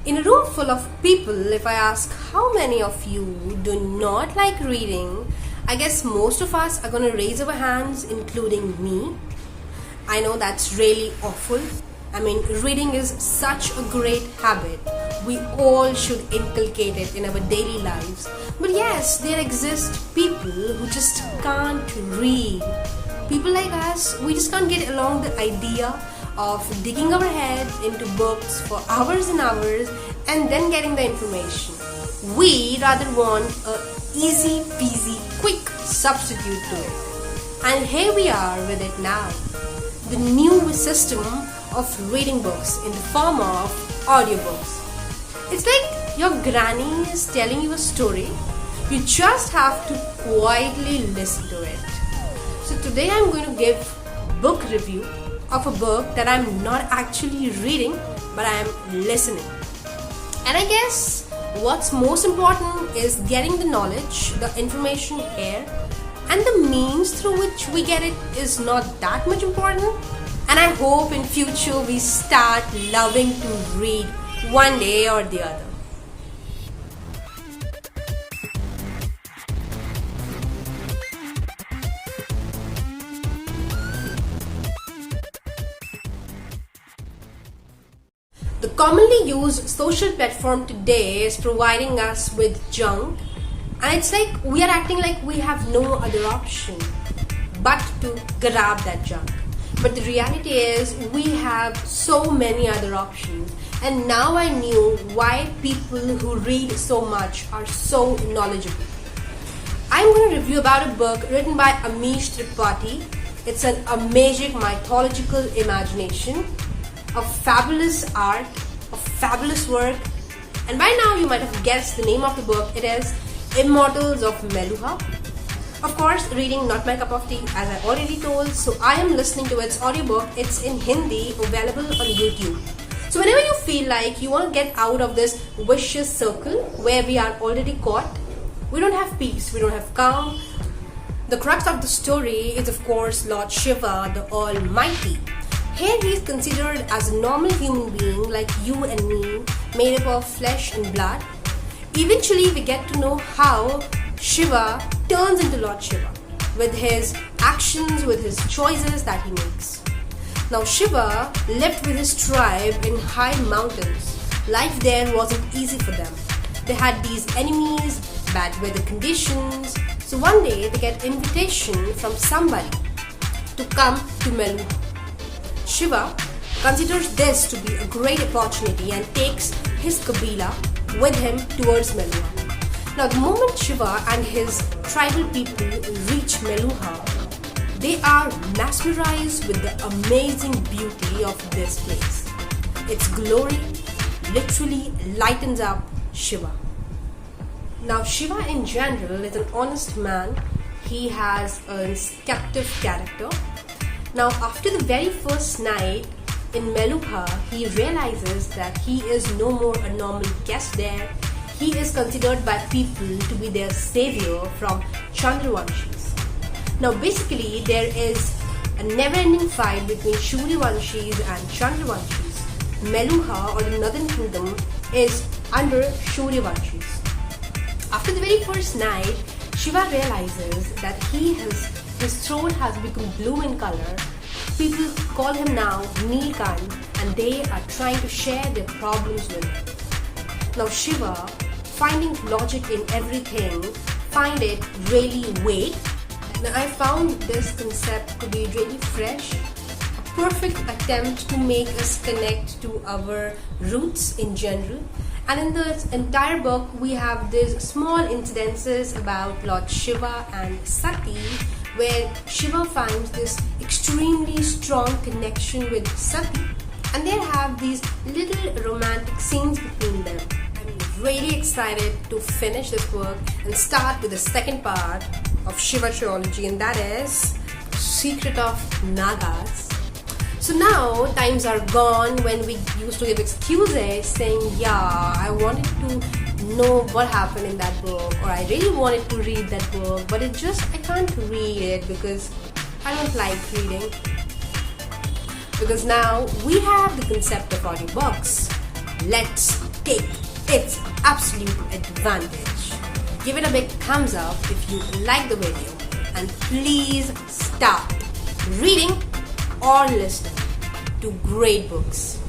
In a room full of people, if I ask how many of you do not like reading, I guess most of us are going to raise our hands, including me. I know that's really awful. I mean, reading is such a great habit. We all should inculcate it in our daily lives. But yes, there exist people who just can't read. People like us, we just can't get along the idea of digging our head into books for hours and hours and then getting the information. We rather want a easy peasy quick substitute to it. And here we are with it now. The new system of reading books in the form of audiobooks. It's like your granny is telling you a story. You just have to quietly listen to it. So today I'm going to give book review of a book that I'm not actually reading, but I'm listening. And I guess what's most important is getting the knowledge, the information here, and the means through which we get it is not that much important. And I hope in future we start loving to read one day or the other. The commonly used social platform today is providing us with junk, and it's like we are acting like we have no other option but to grab that junk. But the reality is we have so many other options, and now I knew why people who read so much are so knowledgeable. I'm going to review about a book written by Amish Tripathi. It's an amazing mythological imagination, a fabulous art, a fabulous work, and by now you might have guessed the name of the book. It is Immortals of Meluha. Of course, reading not my cup of tea, as I already told, so I am listening to its audiobook. It's in Hindi, available on YouTube. So whenever you feel like you want to get out of this vicious circle where we are already caught, we don't have peace, we don't have calm. The crux of the story is of course Lord Shiva, the Almighty. Here he is considered as a normal human being like you and me, made up of flesh and blood. Eventually we get to know how Shiva turns into Lord Shiva with his actions, with his choices that he makes. Now Shiva lived with his tribe in high mountains. Life there wasn't easy for them. They had these enemies, bad weather conditions. So one day they get invitation from somebody to come to Meluha. Shiva considers this to be a great opportunity and takes his Kabila with him towards Meluha. Now the moment Shiva and his tribal people reach Meluha, they are mesmerized with the amazing beauty of this place. Its glory literally lightens up Shiva. Now Shiva in general is an honest man. He has a captive character. Now after the very first night in Meluha, he realizes that he is no more a normal guest there. He is considered by people to be their savior from Chandravanshis. Now basically there is a never-ending fight between Suryavanshis and Chandravanshis. Meluha, or the northern kingdom, is under Suryavanshis. After the very first night, Shiva realizes that his throat has become blue in color. People call him now Neelkant, and they are trying to share their problems with him. Now Shiva, finding logic in everything, find it really vague. Now I found this concept to be really fresh, a perfect attempt to make us connect to our roots in general. And in the entire book, we have these small incidences about Lord Shiva and Sati, where Shiva finds this extremely strong connection with Sati, and they have these little romantic scenes between them. I'm really excited to finish this book and start with the second part of Shiva trilogy, and that is Secret of Nagas. So now times are gone when we used to give excuses saying, yeah, I wanted to know what happened in that book, or I really wanted to read that book, but I can't read it because I don't like reading. Because now we have the concept of audiobooks. Let's take its absolute advantage. Give it a big thumbs up if you like the video, and please start reading or listening to great books.